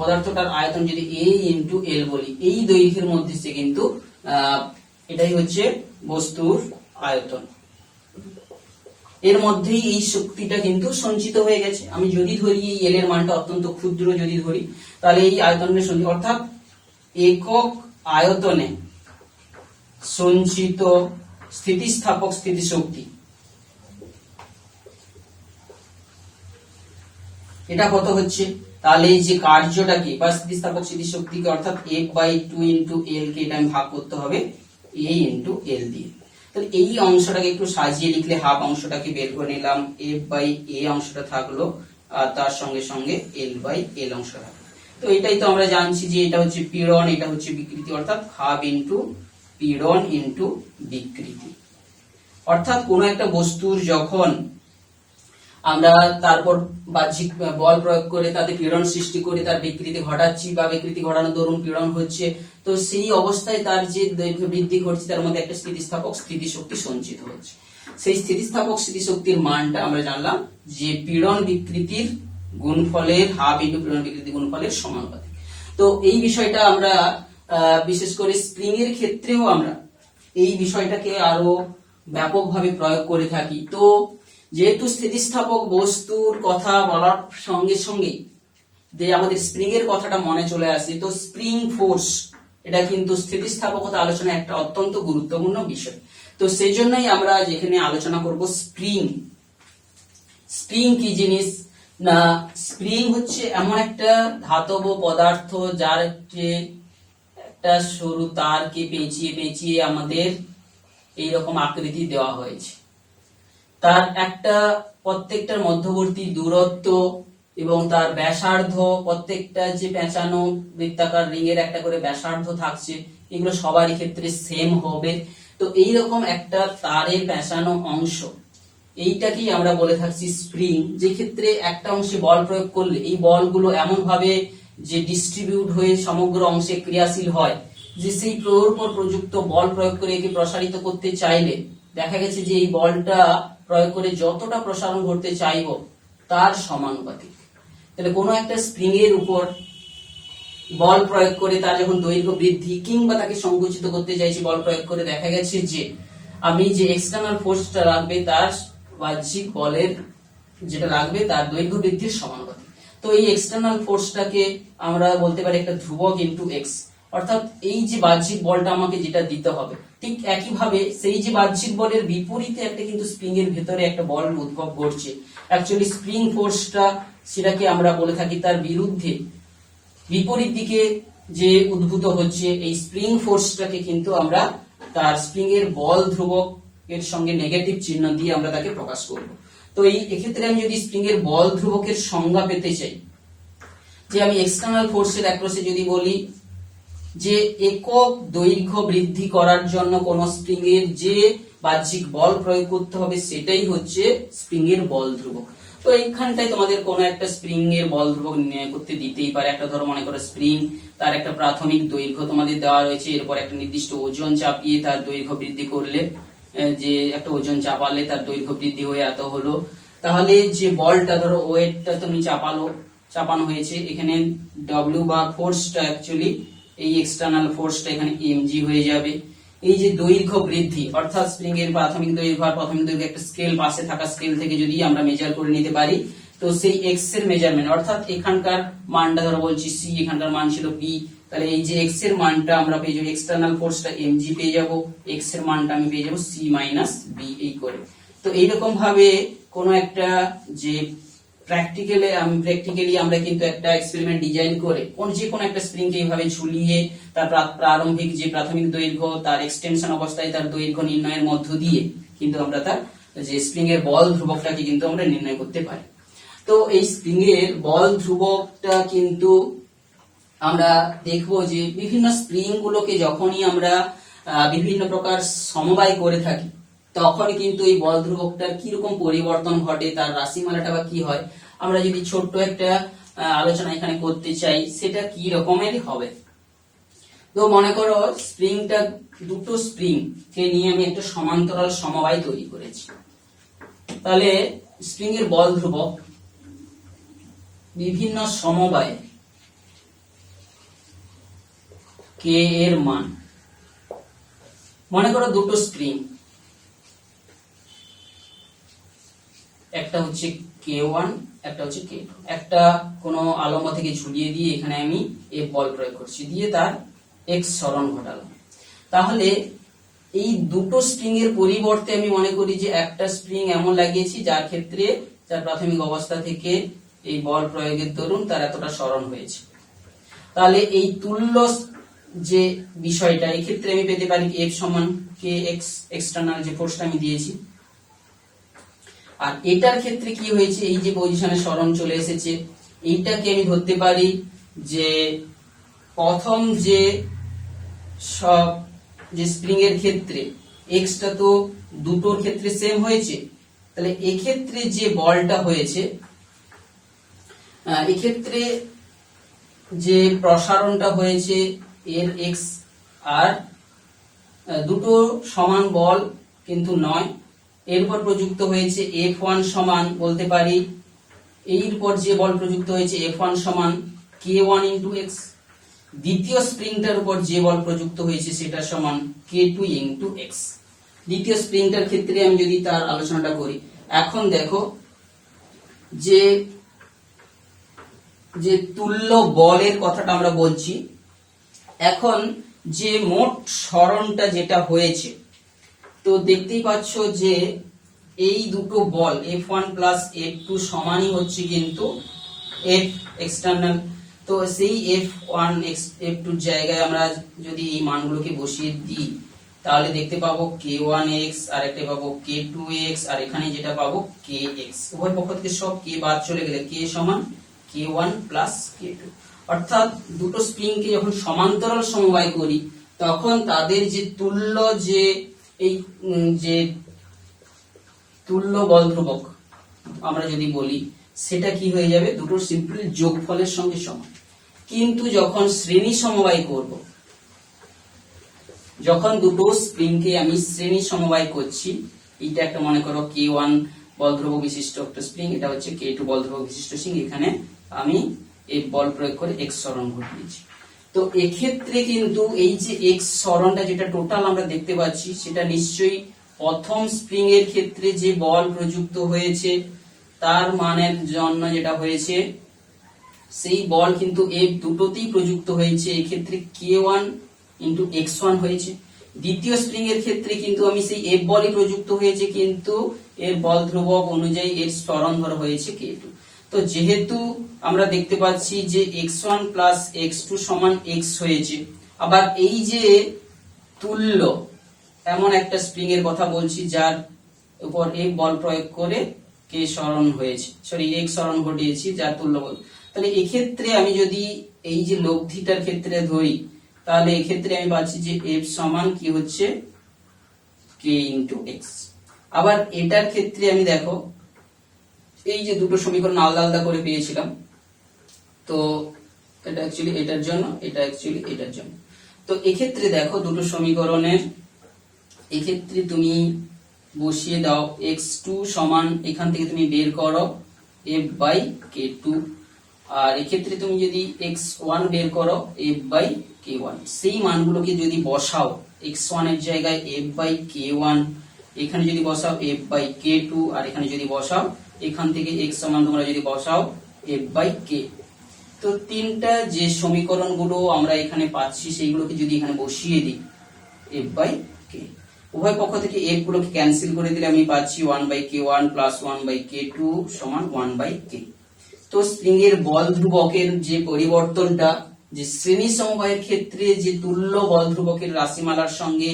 [SPEAKER 1] পদার্থটার আয়তন যদি A ইন্টু এল বলি, এই দৈর্ঘ্যের মধ্যে সে কিন্তু এটাই হচ্ছে বস্তুর আয়তন, এর মধ্যেই এই শক্তিটা কিন্তু সঞ্চিত হয়ে গেছে। আমি যদি ধরি এই এল এর মানটা অত্যন্ত ক্ষুদ্র যদি ধরি, তাহলে এই আয়তনের সঞ্চিত অর্থাৎ একক আয়তনে সঞ্চিত স্থিতিস্থাপক স্থিতিশক্তি এটা কত হচ্ছে, তাহলে এই যে কার্যটাকে বা স্থিতিস্থাপক স্থিতিশক্তিকে অর্থাৎ F/2 ইন্টু এল কে এটা আমি ভাগ করতে হবে A ইন্টু এল দিয়ে। তাহলে এই অংশটাকে একটু সাজিয়ে লিখলে হাফ অংশটাকে বের করে নিলাম, F/A অংশটা থাকলো আর তার সঙ্গে সঙ্গে L/L অংশ থাকলো। তো এটাই তো আমরা জানছি যে এটা হচ্ছে পীড়ন, এটা হচ্ছে বিকৃতি, অর্থাৎ হাফ ইন্টু পীড়ন ইন্টু বিকৃতি। অর্থাৎ কোন একটা বস্তুর যখন আমরা তারপর বাহ্যিক বল প্রয়োগ করে তাতে পীড়ন সৃষ্টি করে তার বিকৃতি ঘটাচ্ছি বা বিকৃতি ঘটানোর দরুন পীড়ন হচ্ছে, তো সেই অবস্থায় তার যে দৈর্ঘ্য বৃদ্ধি ঘটছে তার মধ্যে একটা স্থিতিস্থাপক স্থিতিশক্তি সঞ্চিত হচ্ছে। সেই স্থিতিস্থাপক স্থিতিশক্তির মানটা আমরা জানলাম যে পীড়ন বিকৃতির গুণফলের হাফ ইন্টু পীড়ন বিকৃতি গুণফলের সমানুপাতিক। তো এই বিষয়টা আমরা বিশেষ করে স্প্রিং এর ক্ষেত্রেও আমরা এই বিষয়টাকে আরো ব্যাপকভাবে প্রয়োগ করে থাকি। তো যেহেতু স্থিতিস্থাপক বস্তুর কথা বলার সঙ্গে সঙ্গে যে আমাদের স্প্রিং এর কথাটা মনে চলে আসে, তো স্প্রিং ফোর্স এটা কিন্তু স্থিতিস্থাপকতা আলোচনায় একটা অত্যন্ত গুরুত্বপূর্ণ বিষয়। তো সেই জন্যই আমরা যেখানে আলোচনা করব স্প্রিং। স্প্রিং কি জিনিস না, স্প্রিং হচ্ছে এমন একটা ধাতব পদার্থ যার একটা সরু তারকে পেঁচিয়ে পেঁচিয়ে আমাদের এইরকম আকৃতি দেওয়া হয়েছে। তার একটা প্রত্যেকটার মধ্যবর্তী দূরত্ব এবং তার ব্যাসার্ধ, প্রত্যেকটা যে পেঁচানো বৃত্তাকার রিং এর একটা করে ব্যাসার্ধ থাকছে, এগুলো সবারই ক্ষেত্রে সেম হবে। তো এইরকম একটা তারের পেঁচানো অংশ, এইটাকেই আমরা বলে থাকছি স্প্রিং, যে ক্ষেত্রে একটা অংশে বল প্রয়োগ করলে এই বলগুলো এমন ভাবে যে ডিস্ট্রিবিউট হয়ে সমগ্র অংশে ক্রিয়াশীল হয় যে সেই প্রয়োগের উপর প্রযুক্ত বল প্রয়োগ করে একে প্রসারিত করতে চাইলে দেখা গেছে যে এই বলটা প্রয়োগ করে যতটা প্রসারণ করতে চাইব তার সমানুপাতিক। তাহলে কোনো একটা স্প্রিং এর উপর বল প্রয়োগ করে তার যখন দৈর্ঘ্য বৃদ্ধি কিংবা তাকে সংকুচিত করতে চাইছি বল প্রয়োগ করে, দেখা গেছে যে আমি যে এক্সটার্নাল ফোর্সটা রাখবে তার বাহ্যিক বলের যেটা রাখবে তার দৈর্ঘ্য বৃদ্ধির সমানুপাতিক। তো এই এক্সটার্নাল ফোর্সটাকে আমরা বলতে পারি একটা ধ্রুবক ইন্টু এক্স, অর্থাৎ এই যে বাহ্যিক বলটা আমাকে যেটা দিতে হবে, ঠিক একইভাবে সেই যে বাহ্যিক বলের বিপরীতে একটা কিন্তু স্প্রিং এর ভেতরে একটা বল উদ্ভব ঘটছে। অ্যাকচুয়ালি স্প্রিং ফোর্সটা সেটাকে আমরা বলে থাকি তার বিরুদ্ধে বিপরীত দিকে যে উদ্ভূত হচ্ছে এই স্প্রিং ফোর্সটাকে কিন্তু আমরা তার স্প্রিং এর বল ধ্রুবক এর সঙ্গে নেগেটিভ চিহ্ন দিয়ে আমরা তাকে প্রকাশ করব। তো এই এক্ষেত্রে আমি যদি স্প্রিং এর বল ধ্রুবকের সংজ্ঞা পেতে চাই, যে আমি এক্সটার্নাল ফোর্সের অ্যাক্রসে যদি বলি যে একক দৈর্ঘ্য বৃদ্ধি করার জন্য কোন স্প্রিং এর যে বাহ্যিক বল প্রয়োগ করতে হবে সেটাই হচ্ছে স্প্রিং এর বল ধ্রুবক। তো এইখানটাই তোমাদের কোন একটা স্প্রিং এর বল ধ্রুবক নির্ণয় করতে দিতেই পারে। একটা ধরো মনে করো স্প্রিং, তার একটা প্রাথমিক দৈর্ঘ্য তোমাদের দেওয়া রয়েছে, এরপর একটা নির্দিষ্ট ওজন চাপিয়ে তার দৈর্ঘ্য বৃদ্ধি করলে, যে একটা ওজন চাপালে তার দৈর্ঘ্য বৃদ্ধি হয়ে এত হলো, তাহলে যে বলটা ধরো ওয়েটটা তুমি চাপানো হয়েছে, এখানে ডব্লিউ বা ফোর্সটা অ্যাকচুয়ালি এই এক্সটার্নাল ফোর্সটা এখানে mg হয়ে যাবে। এই যে দৈর্ঘ্য বৃদ্ধি অর্থাৎ স্প্রিং এর প্রাথমিক দৈর্ঘ্য আর প্রাথমিক দৈর্ঘ্য একটা স্কেল পাশে থাকা স্কেল থেকে যদি আমরা মেজার করে নিতে পারি, তো সেই x এর মেজারমেন্ট অর্থাৎ এখানকার মানটা ধরো বলছি c, এখানকার মান ছিল b, তাহলে এই যে x এর মানটা আমরা পেয়ে যাবো, এক্সটার্নাল ফোর্সটা mg পেয়ে যাবো, x এর মানটা আমি পেয়ে যাবো c - b এই করে। তো এইরকম ভাবে কোন একটা যে প্র্যাকটিক্যালি আমরা কিন্তু একটা এক্সপেরিমেন্ট ডিজাইন করে যে কোনো একটা স্প্রিং কে এইভাবে ঝুলিয়ে তার প্রারম্ভিক যে প্রাথমিক দৈর্ঘ্য তার এক্সটেনশন অবস্থায় তার দৈর্ঘ্য নির্ণয়ের মধ্য দিয়ে কিন্তু আমরা তার যে স্প্রিং এর বল ধ্রুবকটাকে কিন্তু আমরা নির্ণয় করতে পারি। তো এই স্প্রিং এর বল ধ্রুবকটা কিন্তু আমরা দেখবো যে বিভিন্ন স্প্রিং গুলোকে যখনই আমরা বিভিন্ন প্রকার সমবায় করে থাকি তখন কিন্তু এই বল ধ্রুবকটার কিরকম পরিবর্তন ঘটে, তার রাশিমালাটা বা কি হয়, আমরা যদি ছোট্ট একটা আলোচনা এখানে করতে চাই সেটা কি রকমেরই হবে। তো মনে করো দুটো স্প্রিং কে নিয়ে আমি একটা সমান্তরাল সমবায় তৈরি করেছি। তাহলে স্প্রিং এর বল ধ্রুবক বিভিন্ন সমবায় কে এর মান, মনে করো দুটো স্প্রিং, একটা হচ্ছে K1 একটা হচ্ছে K2, একটা কোনো আলম্ব থেকে ঝুলিয়ে দিয়ে এখানে আমি F বল প্রয়োগ করছি, দিয়ে তার x সরণ ঘটালাম। তাহলে এই দুটো স্প্রিং এর পরিবর্তে আমি মনে করি যে একটা স্প্রিং এমন লাগিয়েছি যার ক্ষেত্রে যার প্রাথমিক অবস্থা থেকে এই বল প্রয়োগের দরুন তার এতটা সরণ হয়েছে। তাহলে এই তুল্য যে বিষয়টা এই ক্ষেত্রে আমি পেতে পারি F সমান kx এক্সটার্নাল যে ফোর্সটা আমি দিয়েছি, আর এটার ক্ষেত্রে কি হয়েছে, এই যে পজিশনে সরণ চলে এসেছে এইটাকে আমি ধরতে পারি যে প্রথম যে সব যে স্প্রিং এর ক্ষেত্রে x টা তো দুটোর ক্ষেত্রে সেম হয়েছে, তাহলে এই ক্ষেত্রে যে বলটা হয়েছে এক্ষেত্রে যে প্রসারণটা হয়েছে এর x আর দুটো সমান বল কিন্তু নয়, এরপর প্রযুক্ত হয়েছে F1 সমান বলতে পারি এরপর যে বল প্রযুক্ত হয়েছে F1 সমান K1 into x, দ্বিতীয় স্প্রিংটার উপর যে বল প্রযুক্ত হয়েছে সেটা সমান K2 into x। দ্বিতীয় স্প্রিংটার ক্ষেত্রে আমি যদি তার আলোচনাটা করি, এখন দেখো যে যে তুল্য বলের কথাটা আমরা বলছি, এখন যে মোট সরণটা যেটা হয়েছে, তো দেখতেই পাচ্ছ যে এই দুটো বল F1 প্লাস F2 সমানই হচ্ছে কিন্তু F এক্সটার্নাল। তো সেই F1 F2 জায়গায় আমরা যদি এই মানগুলোকে বসিয়ে দিই তাহলে দেখতে পাবো K1x আর একটা পাবো K2x আর এখানে যেটা পাবো Kx, উভয় পক্ষ থেকে সব k বাদ চলে গেলে K সমান K1 প্লাস K2। অর্থাৎ দুটো স্প্রিং কে যখন সমান্তরাল সমবায় করি তখন তাদের যে তুল্য যে এই যে তুল্য বল ধ্রুবক আমরা যদি বলি সেটা কি হয়ে যাবে, দুটোর সিম্পল যোগফলের সঙ্গে সমান। কিন্তু যখন শ্রেণী সমবায় করব, যখন দুটো স্প্রিং কে আমি শ্রেণী সমবায় করছি, এটা একটা মনে করো K1 বল ধ্রুবক বিশিষ্ট একটা স্প্রিং, এটা হচ্ছে K2 বল ধ্রুবক বিশিষ্ট স্প্রিং, এখানে আমি এই বল প্রয়োগ করে x সরণ ঘটিয়েছি। তো এক্ষেত্রে কিন্তু এই যে x সরণটা যেটা টোটাল আমরা দেখতে পাচ্ছি সেটা নিশ্চয়ই প্রথম স্প্রিং এর ক্ষেত্রে যে বল প্রযুক্ত হয়েছে তার মানের জন্য যেটা হয়েছে সেই বল কিন্তু F দুটোতেই প্রযুক্ত হয়েছে, এই ক্ষেত্রে K1 into x1 হয়েছে। দ্বিতীয় স্প্রিং এর ক্ষেত্রে কিন্তু আমি সেই F বলই প্রযুক্ত হয়েছে কিন্তু এর বল ধ্রুবক অনুযায়ী এর সরণ ধর হয়েছে K2। তো যেহেতু আমরা দেখতে পাচ্ছি যে x1 প্লাস x2 সমান x হয়েছে, আবার এই যে তুল্য এমন একটা স্প্রিং এর কথা বলছি যার উপর F বল প্রয়োগ করে k সরণ হয়েছে, x সরণ ঘটিয়েছি যার তুল্য বল। তাহলে এক্ষেত্রে আমি যদি এই যে লব্ধিটার ক্ষেত্রে ধরি তাহলে এক্ষেত্রে আমি পাচ্ছি যে F সমান কি হচ্ছে k into x। আবার এটার ক্ষেত্রে আমি দেখো এই যে দুটো সমীকরণ আলাদা আলাদা করে পেয়েছিলাম, তো এটা অ্যাকচুয়ালি এটার জন্য, এটা অ্যাকচুয়ালি এটার জন্য। তো এক্ষেত্রে দেখো দুটো সমীকরণের এক্ষেত্রে তুমি বসিয়ে দাও x2 সমান এখান থেকে তুমি বের করো f বাই k2, আর এক্ষেত্রে তুমি যদি x1 বের করো f বাই k1, সেই মানগুলোকে যদি বসাও x1 এর জায়গায় f বাই k1, এখানে যদি বসাও f বাই k2, আর এখানে যদি বসাও এখান থেকে x সমান তোমরা যদি বসাও f বাই k, তো তিনটা যে সমীকরণগুলো আমরা এখানে পাচ্ছি সেইগুলোকে যদি এখানে বসিয়ে দিই f বাই k, উভয় পক্ষ থেকে f গুলোকে ক্যান্সেল করে দিলে আমি পাচ্ছি 1 by k1 plus 1 by k2 সমান 1 বাই k। তো স্প্রিং এর বল ধ্রুবকের যে পরিবর্তনটা, যে শ্রেণী সমবায়ের ক্ষেত্রে যে তুল্য বল ধ্রুবকের রাশিমালার সঙ্গে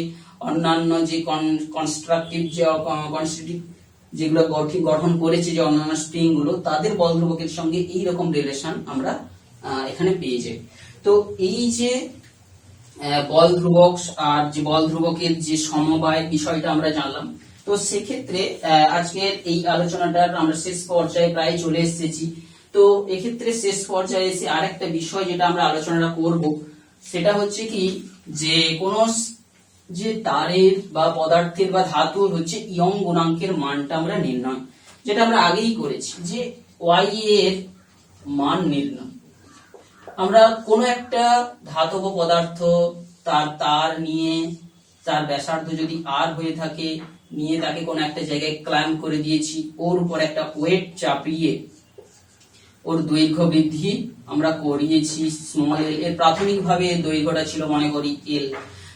[SPEAKER 1] অন্যান্য যে কনস্ট্রাকটিভ যে কনস্টিটিউটিভ যেগুলো গঠন করেছে যে অন্যান্য স্প্রিং গুলো, তাদের বল ধ্রুবকের সঙ্গে এই রকম রিলেশন আমরা এখানে পেয়ে যাই। তো এই যে বল ধ্রুবক আর যে বল ধ্রুবকের যে সমবায় বিষয়টা আমরা জানলাম। তো সেক্ষেত্রে আজকের এই আলোচনাটার আমরা শেষ পর্যায়ে প্রায় চলে এসেছি। তো এক্ষেত্রে শেষ পর্যায়ে এসে আর একটা বিষয় যেটা আমরা আলোচনা করব, সেটা হচ্ছে কি যে কোন যে তারের বা পদার্থের বা ধাতুর হচ্ছে ইয়ং গুণাঙ্কের মানটা আমরা নির্ণয়, যেটা আমরা আগেই করেছি যে ওয়াই এর মান নির্ণয়। আমরা কোন একটা ধাতব পদার্থ তার নিয়ে তার ব্যাসার্ধ যদি আর হয়ে থাকে, নিয়ে তাকে কোন একটা জায়গায় ক্ল্যাম্প করে দিয়েছি, ওর উপর একটা ওয়েট চাপিয়ে ওর দৈর্ঘ্য বৃদ্ধি আমরা করিয়েছি স্মল এল। এর প্রাথমিকভাবে দৈর্ঘ্যটা ছিল মনে করি এল।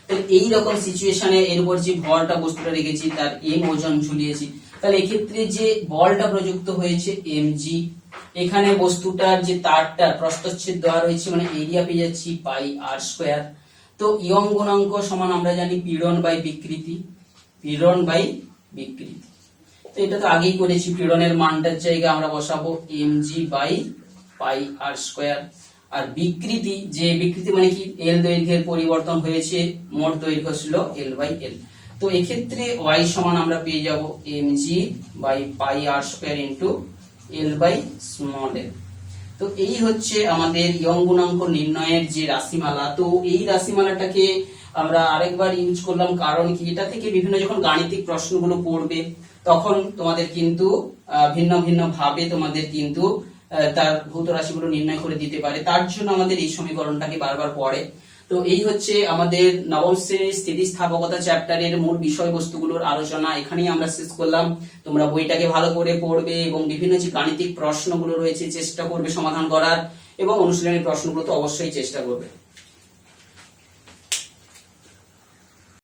[SPEAKER 1] তো এইরকম সিচুয়েশনে এর উপর যে ভরটা বস্তুটা রেখেছি তার এম ওজন ঝুলিয়েছি, তাহলে এক্ষেত্রে যে বলটা প্রযুক্ত হয়েছে mg। এখানে বস্তুটার যে তারটার প্রস্থচ্ছেদ দেওয়া রয়েছে, মানে এরিয়া পেয়ে যাচ্ছি পাই আর স্কোয়ার। তো ইয়ং গুণাঙ্ক সমান আমরা জানি পীড়ন বাই বিকৃতি, পীড়ন বাই বিকৃতি। তো এটা তো আগেই করেছি, পীড়নের মানটার জায়গায় আমরা বসাবো mg by pi r square. আর বিকৃতি, যে বিকৃতি মানে কি এল দৈর্ঘ্যের পরিবর্তন হয়েছে, মোট দৈর্ঘ্য ছিল এল বাই এল। তো এক্ষেত্রে y সমান আমরা পেয়ে যাব mg by pi r square into l by small l. তো এই হচ্ছে আমাদের ইয়ং গুণাঙ্ক নির্ণয়ের যে রাশিমালা। তো এই রাশিমালাটাকে আমরা আরেকবার ইউজ করলাম, কারণ কি এটা থেকে বিভিন্ন যখন গাণিতিক প্রশ্নগুলো পড়বে তখন তোমাদের কিন্তু ভিন্ন ভিন্ন ভাবে তোমাদের কিন্তু তার ভৌত রাশিগুলো নির্ণয় করে দিতে পারে, তার জন্য আমাদের এই সমীকরণটাকে বারবার পড়ে। তো এই হচ্ছে আমাদের নবম শ্রেণীর স্থিতিস্থাপকতা চ্যাপ্টারের মূল বিষয়বস্তুগুলোর আলোচনা এখানেই আমরা শেষ করলাম। তোমরা বইটাকে ভালো করে পড়বে এবং বিভিন্ন যে গাণিতিক প্রশ্নগুলো রয়েছে চেষ্টা করবে সমাধান করার, এবং অনুশীলনী প্রশ্নগুলো তো অবশ্যই চেষ্টা করবে।